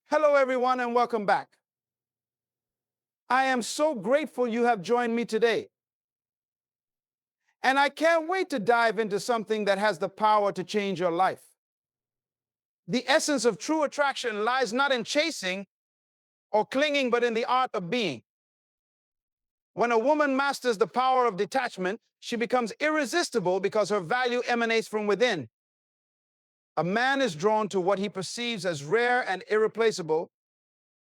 Hello, everyone, and welcome back. I am so grateful you have joined me today. And I can't wait to dive into something that has the power to change your life. The essence of true attraction lies not in chasing or clinging, but in the art of being. When a woman masters the power of detachment, she becomes irresistible because her value emanates from within. A man is drawn to what he perceives as rare and irreplaceable,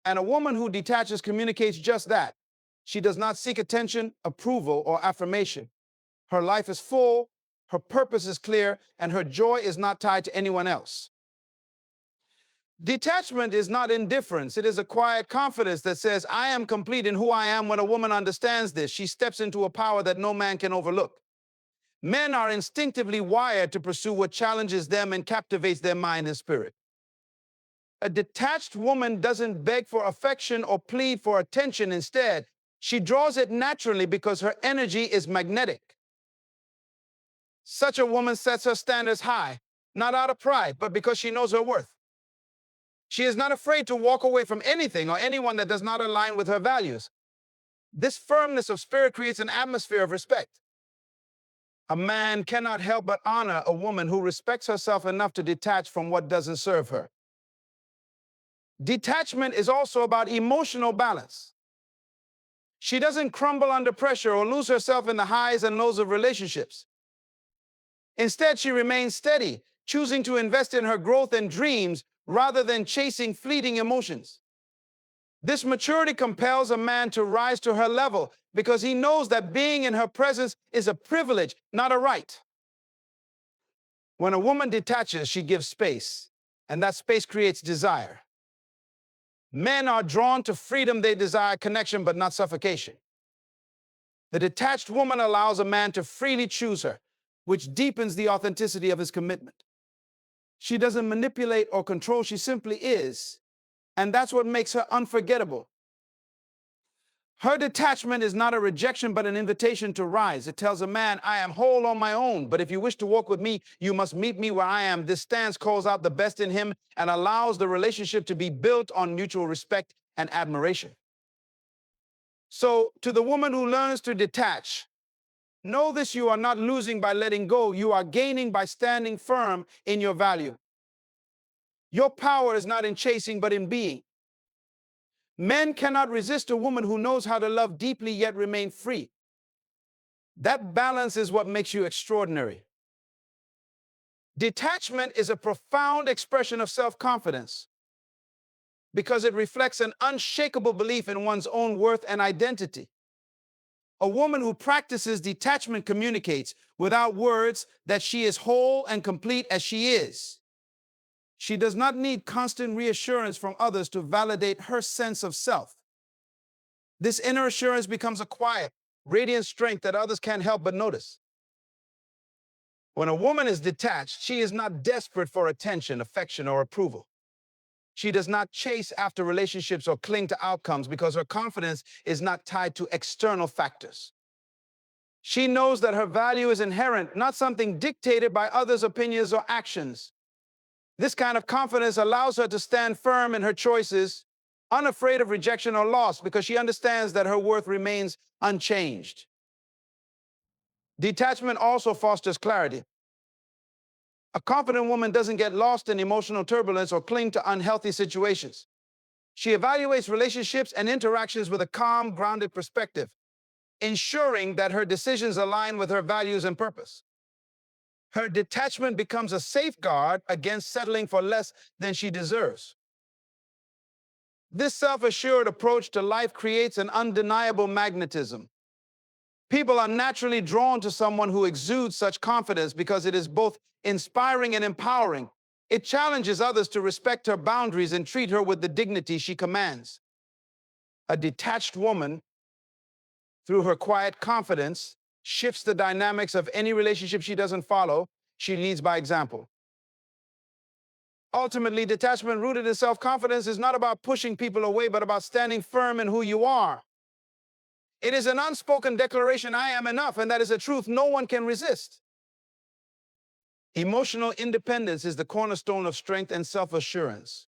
and a woman who detaches communicates just that. She does not seek attention, approval, or affirmation. Her life is full, her purpose is clear, and her joy is not tied to anyone else. Detachment is not indifference. It is a quiet confidence that says, I am complete in who I am. When a woman understands this, she steps into a power that no man can overlook. Men are instinctively wired to pursue what challenges them and captivates their mind and spirit. A detached woman doesn't beg for affection or plead for attention. Instead, she draws it naturally because her energy is magnetic. Such a woman sets her standards high, not out of pride, but because she knows her worth. She is not afraid to walk away from anything or anyone that does not align with her values. This firmness of spirit creates an atmosphere of respect. A man cannot help but honor a woman who respects herself enough to detach from what doesn't serve her. Detachment is also about emotional balance. She doesn't crumble under pressure or lose herself in the highs and lows of relationships. Instead, she remains steady, choosing to invest in her growth and dreams rather than chasing fleeting emotions. This maturity compels a man to rise to her level because he knows that being in her presence is a privilege, not a right. When a woman detaches, she gives space, and that space creates desire. Men are drawn to freedom, they desire connection, but not suffocation. The detached woman allows a man to freely choose her, which deepens the authenticity of his commitment. She doesn't manipulate or control, she simply is. And that's what makes her unforgettable. Her detachment is not a rejection, but an invitation to rise. It tells a man, I am whole on my own, but if you wish to walk with me, you must meet me where I am. This stance calls out the best in him and allows the relationship to be built on mutual respect and admiration. So, to the woman who learns to detach, know this: you are not losing by letting go, you are gaining by standing firm in your value. Your power is not in chasing, but in being. Men cannot resist a woman who knows how to love deeply yet remain free. That balance is what makes you extraordinary. Detachment is a profound expression of self-confidence because it reflects an unshakable belief in one's own worth and identity. A woman who practices detachment communicates without words that she is whole and complete as she is. She does not need constant reassurance from others to validate her sense of self. This inner assurance becomes a quiet, radiant strength that others can't help but notice. When a woman is detached, she is not desperate for attention, affection, or approval. She does not chase after relationships or cling to outcomes because her confidence is not tied to external factors. She knows that her value is inherent, not something dictated by others' opinions or actions. This kind of confidence allows her to stand firm in her choices, unafraid of rejection or loss, because she understands that her worth remains unchanged. Detachment also fosters clarity. A confident woman doesn't get lost in emotional turbulence or cling to unhealthy situations. She evaluates relationships and interactions with a calm, grounded perspective, ensuring that her decisions align with her values and purpose. Her detachment becomes a safeguard against settling for less than she deserves. This self-assured approach to life creates an undeniable magnetism. People are naturally drawn to someone who exudes such confidence because it is both inspiring and empowering. It challenges others to respect her boundaries and treat her with the dignity she commands. A detached woman, through her quiet confidence, shifts the dynamics of any relationship she doesn't follow. She leads by example. Ultimately, detachment rooted in self-confidence is not about pushing people away, but about standing firm in who you are. It is an unspoken declaration, I am enough, and that is a truth no one can resist. Emotional independence is the cornerstone of strength and self-assurance.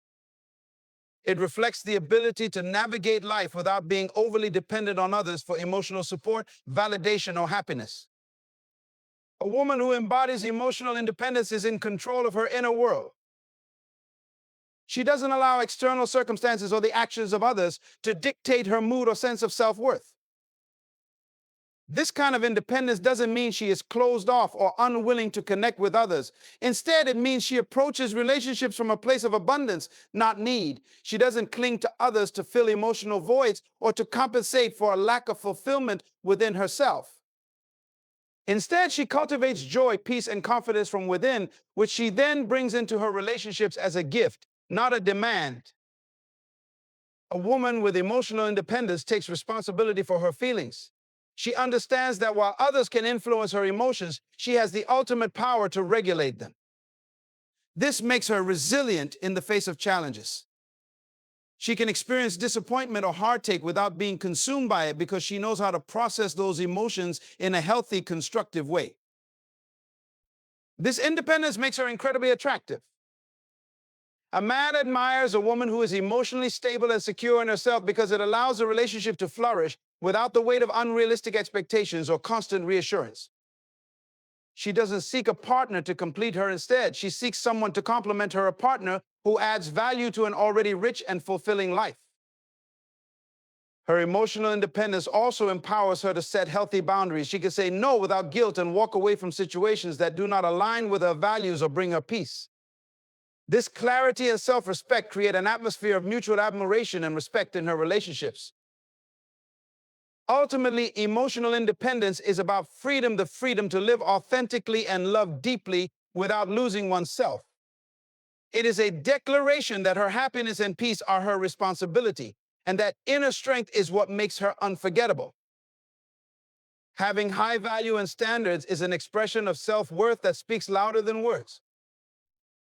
It reflects the ability to navigate life without being overly dependent on others for emotional support, validation, or happiness. A woman who embodies emotional independence is in control of her inner world. She doesn't allow external circumstances or the actions of others to dictate her mood or sense of self-worth. This kind of independence doesn't mean she is closed off or unwilling to connect with others. Instead, it means she approaches relationships from a place of abundance, not need. She doesn't cling to others to fill emotional voids or to compensate for a lack of fulfillment within herself. Instead, she cultivates joy, peace, and confidence from within, which she then brings into her relationships as a gift, not a demand. A woman with emotional independence takes responsibility for her feelings. She understands that while others can influence her emotions, she has the ultimate power to regulate them. This makes her resilient in the face of challenges. She can experience disappointment or heartache without being consumed by it because she knows how to process those emotions in a healthy, constructive way. This independence makes her incredibly attractive. A man admires a woman who is emotionally stable and secure in herself because it allows the relationship to flourish without the weight of unrealistic expectations or constant reassurance. She doesn't seek a partner to complete her. Instead, she seeks someone to complement her, a partner who adds value to an already rich and fulfilling life. Her emotional independence also empowers her to set healthy boundaries. She can say no without guilt and walk away from situations that do not align with her values or bring her peace. This clarity and self-respect create an atmosphere of mutual admiration and respect in her relationships. Ultimately, emotional independence is about freedom, the freedom to live authentically and love deeply without losing oneself. It is a declaration that her happiness and peace are her responsibility, and that inner strength is what makes her unforgettable. Having high value and standards is an expression of self-worth that speaks louder than words.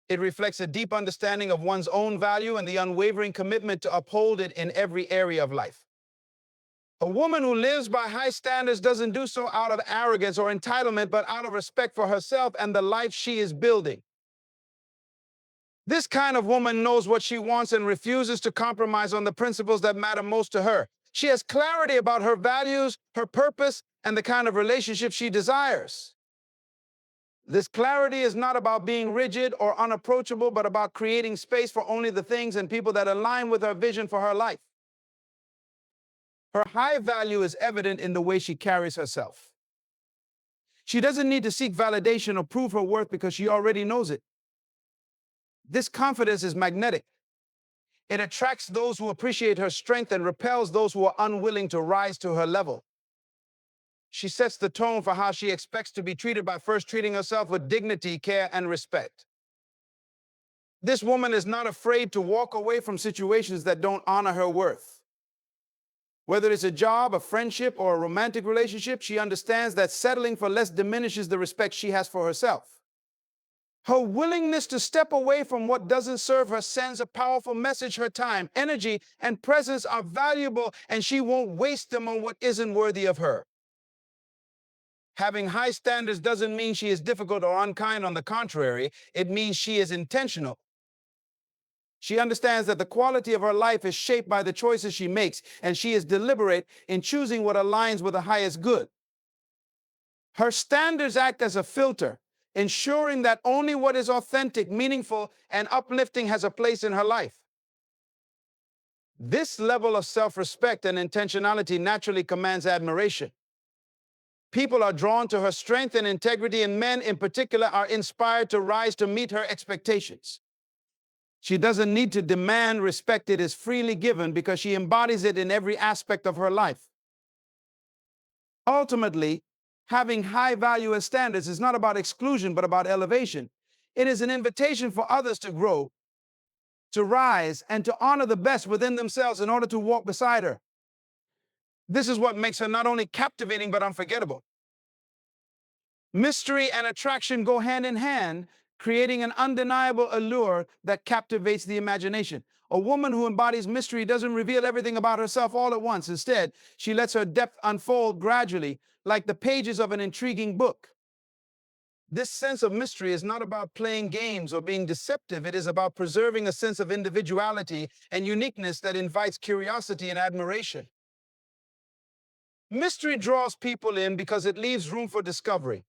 It reflects a deep understanding of one's own value and the unwavering commitment to uphold it in every area of life. A woman who lives by high standards doesn't do so out of arrogance or entitlement, but out of respect for herself and the life she is building. This kind of woman knows what she wants and refuses to compromise on the principles that matter most to her. She has clarity about her values, her purpose, and the kind of relationship she desires. This clarity is not about being rigid or unapproachable, but about creating space for only the things and people that align with her vision for her life. Her high value is evident in the way she carries herself. She doesn't need to seek validation or prove her worth because she already knows it. This confidence is magnetic. It attracts those who appreciate her strength and repels those who are unwilling to rise to her level. She sets the tone for how she expects to be treated by first treating herself with dignity, care, and respect. This woman is not afraid to walk away from situations that don't honor her worth. Whether it's a job, a friendship, or a romantic relationship, she understands that settling for less diminishes the respect she has for herself. Her willingness to step away from what doesn't serve her sends a powerful message. Her time, energy, and presence are valuable, and she won't waste them on what isn't worthy of her. Having high standards doesn't mean she is difficult or unkind. On the contrary, it means she is intentional. She understands that the quality of her life is shaped by the choices she makes, and she is deliberate in choosing what aligns with the highest good. Her standards act as a filter, ensuring that only what is authentic, meaningful, and uplifting has a place in her life. This level of self-respect and intentionality naturally commands admiration. People are drawn to her strength and integrity, and men in particular are inspired to rise to meet her expectations. She doesn't need to demand respect. It is freely given because she embodies it in every aspect of her life. Ultimately, having high value and standards is not about exclusion, but about elevation. It is an invitation for others to grow, to rise, and to honor the best within themselves in order to walk beside her. This is what makes her not only captivating, but unforgettable. Mystery and attraction go hand in hand, creating an undeniable allure that captivates the imagination. A woman who embodies mystery doesn't reveal everything about herself all at once. Instead, she lets her depth unfold gradually, like the pages of an intriguing book. This sense of mystery is not about playing games or being deceptive. It is about preserving a sense of individuality and uniqueness that invites curiosity and admiration. Mystery draws people in because it leaves room for discovery.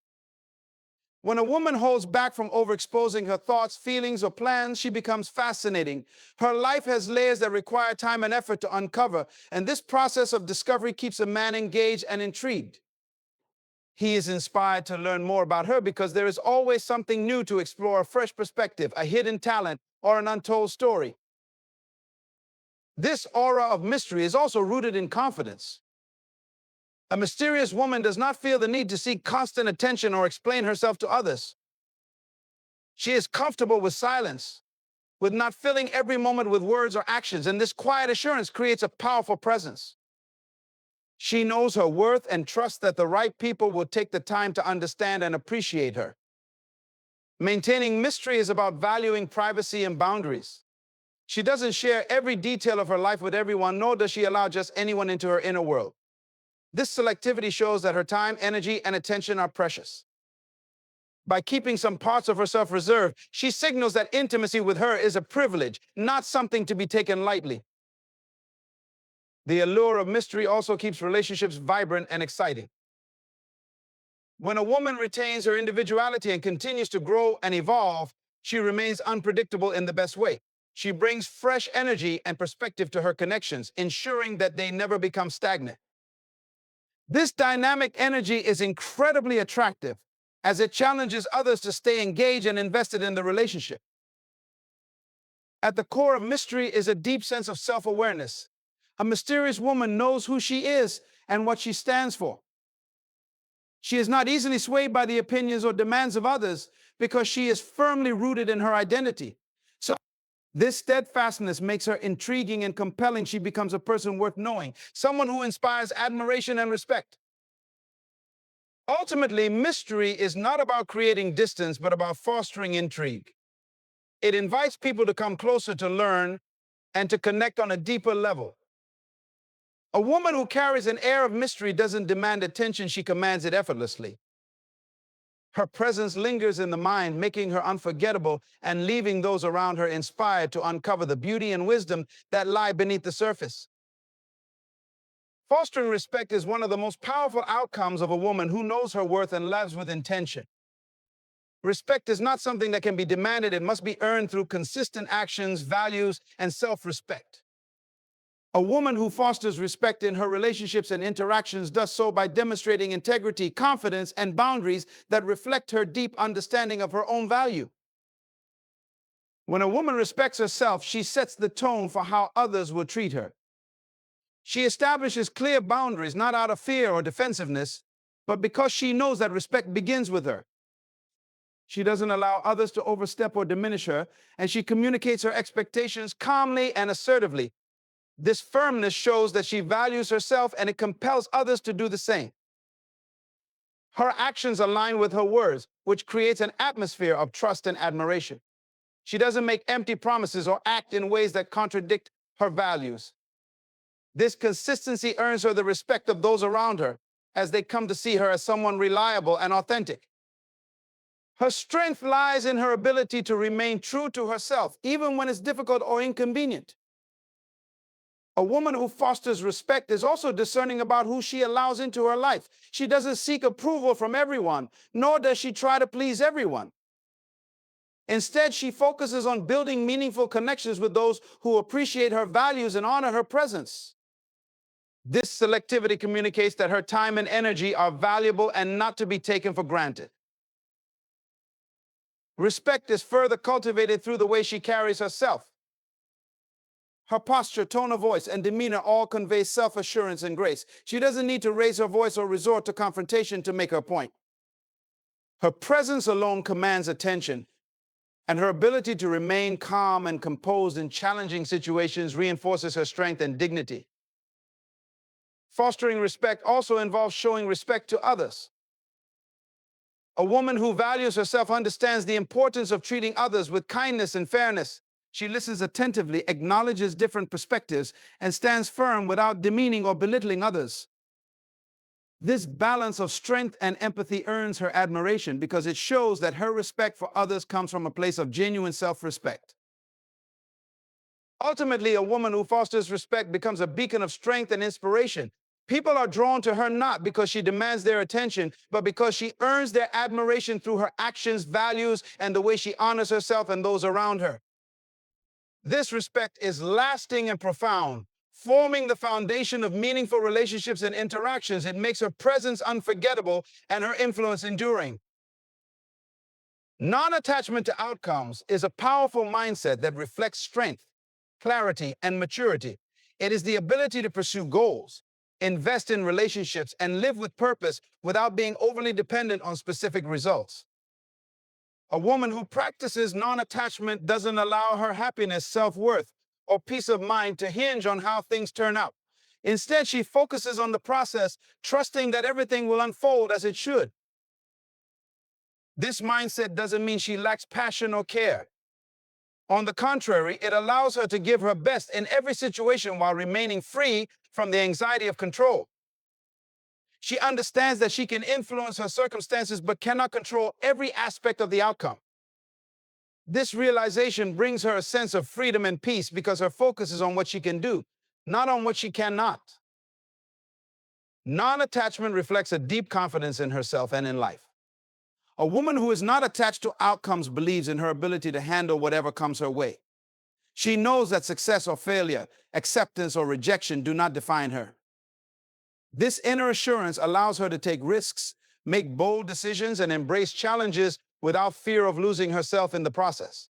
When a woman holds back from overexposing her thoughts, feelings, or plans, she becomes fascinating. Her life has layers that require time and effort to uncover, and this process of discovery keeps a man engaged and intrigued. He is inspired to learn more about her because there is always something new to explore, a fresh perspective, a hidden talent, or an untold story. This aura of mystery is also rooted in confidence. A mysterious woman does not feel the need to seek constant attention or explain herself to others. She is comfortable with silence, with not filling every moment with words or actions, and this quiet assurance creates a powerful presence. She knows her worth and trusts that the right people will take the time to understand and appreciate her. Maintaining mystery is about valuing privacy and boundaries. She doesn't share every detail of her life with everyone, nor does she allow just anyone into her inner world. This selectivity shows that her time, energy, and attention are precious. By keeping some parts of herself reserved, she signals that intimacy with her is a privilege, not something to be taken lightly. The allure of mystery also keeps relationships vibrant and exciting. When a woman retains her individuality and continues to grow and evolve, she remains unpredictable in the best way. She brings fresh energy and perspective to her connections, ensuring that they never become stagnant. This dynamic energy is incredibly attractive as it challenges others to stay engaged and invested in the relationship. At the core of mystery is a deep sense of self-awareness. A mysterious woman knows who she is and what she stands for. She is not easily swayed by the opinions or demands of others because she is firmly rooted in her identity. So, this steadfastness makes her intriguing and compelling. She becomes a person worth knowing, someone who inspires admiration and respect. Ultimately, mystery is not about creating distance, but about fostering intrigue. It invites people to come closer to learn and to connect on a deeper level. A woman who carries an air of mystery doesn't demand attention, she commands it effortlessly. Her presence lingers in the mind, making her unforgettable and leaving those around her inspired to uncover the beauty and wisdom that lie beneath the surface. Fostering respect is one of the most powerful outcomes of a woman who knows her worth and lives with intention. Respect is not something that can be demanded, it must be earned through consistent actions, values, and self-respect. A woman who fosters respect in her relationships and interactions does so by demonstrating integrity, confidence, and boundaries that reflect her deep understanding of her own value. When a woman respects herself, she sets the tone for how others will treat her. She establishes clear boundaries, not out of fear or defensiveness, but because she knows that respect begins with her. She doesn't allow others to overstep or diminish her, and she communicates her expectations calmly and assertively. This firmness shows that she values herself and it compels others to do the same. Her actions align with her words, which creates an atmosphere of trust and admiration. She doesn't make empty promises or act in ways that contradict her values. This consistency earns her the respect of those around her as they come to see her as someone reliable and authentic. Her strength lies in her ability to remain true to herself, even when it's difficult or inconvenient. A woman who fosters respect is also discerning about who she allows into her life. She doesn't seek approval from everyone, nor does she try to please everyone. Instead, she focuses on building meaningful connections with those who appreciate her values and honor her presence. This selectivity communicates that her time and energy are valuable and not to be taken for granted. Respect is further cultivated through the way she carries herself. Her posture, tone of voice, and demeanor all convey self-assurance and grace. She doesn't need to raise her voice or resort to confrontation to make her point. Her presence alone commands attention, and her ability to remain calm and composed in challenging situations reinforces her strength and dignity. Fostering respect also involves showing respect to others. A woman who values herself understands the importance of treating others with kindness and fairness. She listens attentively, acknowledges different perspectives, and stands firm without demeaning or belittling others. This balance of strength and empathy earns her admiration because it shows that her respect for others comes from a place of genuine self-respect. Ultimately, a woman who fosters respect becomes a beacon of strength and inspiration. People are drawn to her not because she demands their attention, but because she earns their admiration through her actions, values, and the way she honors herself and those around her. This respect is lasting and profound, forming the foundation of meaningful relationships and interactions. It makes her presence unforgettable and her influence enduring. Non-attachment to outcomes is a powerful mindset that reflects strength, clarity, and maturity. It is the ability to pursue goals, invest in relationships, and live with purpose without being overly dependent on specific results. A woman who practices non-attachment doesn't allow her happiness, self-worth, or peace of mind to hinge on how things turn out. Instead, she focuses on the process, trusting that everything will unfold as it should. This mindset doesn't mean she lacks passion or care. On the contrary, it allows her to give her best in every situation while remaining free from the anxiety of control. She understands that she can influence her circumstances but cannot control every aspect of the outcome. This realization brings her a sense of freedom and peace because her focus is on what she can do, not on what she cannot. Non-attachment reflects a deep confidence in herself and in life. A woman who is not attached to outcomes believes in her ability to handle whatever comes her way. She knows that success or failure, acceptance or rejection do not define her. This inner assurance allows her to take risks, make bold decisions, and embrace challenges without fear of losing herself in the process.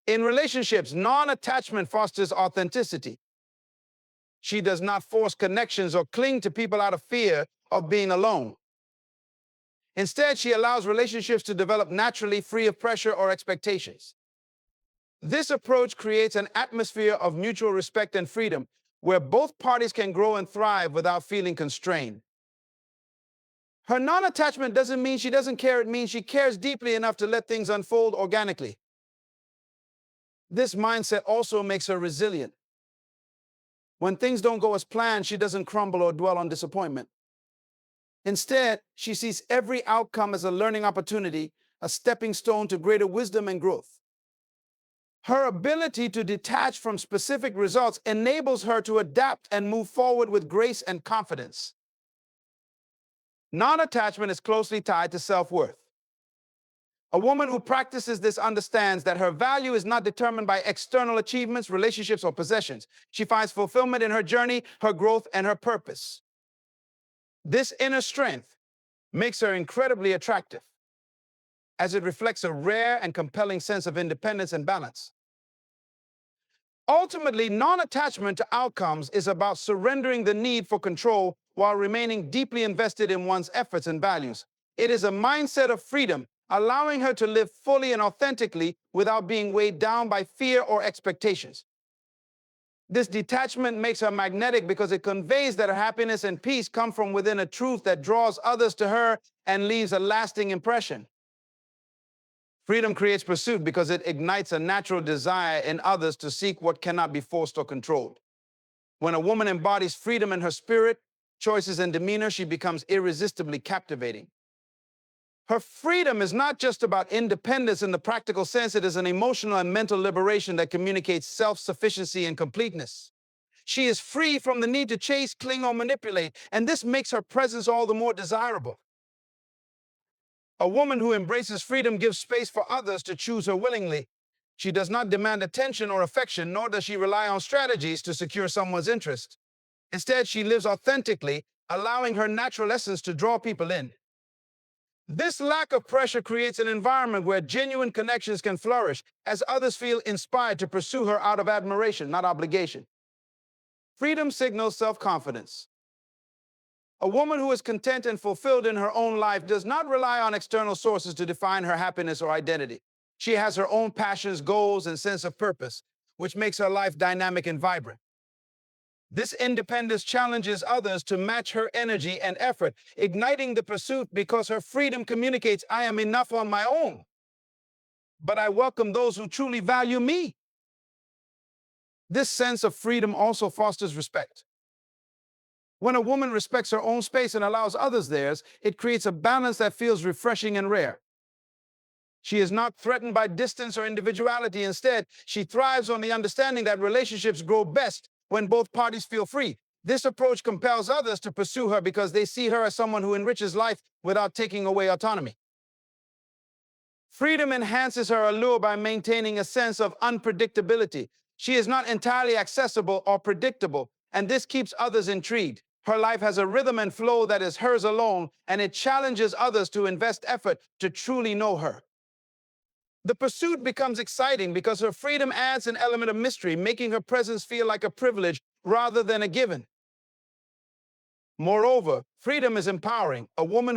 In relationships, non-attachment fosters authenticity. She does not force connections or cling to people out of fear of being alone. Instead, she allows relationships to develop naturally, free of pressure or expectations. This approach creates an atmosphere of mutual respect and freedom, where both parties can grow and thrive without feeling constrained. Her non-attachment doesn't mean she doesn't care, it means she cares deeply enough to let things unfold organically. This mindset also makes her resilient. When things don't go as planned, she doesn't crumble or dwell on disappointment. Instead, she sees every outcome as a learning opportunity, a stepping stone to greater wisdom and growth. Her ability to detach from specific results enables her to adapt and move forward with grace and confidence. Non-attachment is closely tied to self-worth. A woman who practices this understands that her value is not determined by external achievements, relationships, or possessions. She finds fulfillment in her journey, her growth, and her purpose. This inner strength makes her incredibly attractive, as it reflects a rare and compelling sense of independence and balance. Ultimately, non-attachment to outcomes is about surrendering the need for control while remaining deeply invested in one's efforts and values. It is a mindset of freedom, allowing her to live fully and authentically without being weighed down by fear or expectations. This detachment makes her magnetic because it conveys that her happiness and peace come from within a truth that draws others to her and leaves a lasting impression. Freedom creates pursuit because it ignites a natural desire in others to seek what cannot be forced or controlled. When a woman embodies freedom in her spirit, choices, and demeanor, she becomes irresistibly captivating. Her freedom is not just about independence in the practical sense, it is an emotional and mental liberation that communicates self-sufficiency and completeness. She is free from the need to chase, cling, or manipulate, and this makes her presence all the more desirable. A woman who embraces freedom gives space for others to choose her willingly. She does not demand attention or affection, nor does she rely on strategies to secure someone's interest. Instead, she lives authentically, allowing her natural essence to draw people in. This lack of pressure creates an environment where genuine connections can flourish, as others feel inspired to pursue her out of admiration, not obligation. Freedom signals self-confidence. A woman who is content and fulfilled in her own life does not rely on external sources to define her happiness or identity. She has her own passions, goals, and sense of purpose, which makes her life dynamic and vibrant. This independence challenges others to match her energy and effort, igniting the pursuit because her freedom communicates, I am enough on my own, but I welcome those who truly value me. This sense of freedom also fosters respect. When a woman respects her own space and allows others theirs, it creates a balance that feels refreshing and rare. She is not threatened by distance or individuality. Instead, she thrives on the understanding that relationships grow best when both parties feel free. This approach compels others to pursue her because they see her as someone who enriches life without taking away autonomy. Freedom enhances her allure by maintaining a sense of unpredictability. She is not entirely accessible or predictable, and this keeps others intrigued. Her life has a rhythm and flow that is hers alone, and it challenges others to invest effort to truly know her. The pursuit becomes exciting because her freedom adds an element of mystery, making her presence feel like a privilege rather than a given. Moreover, freedom is empowering. A woman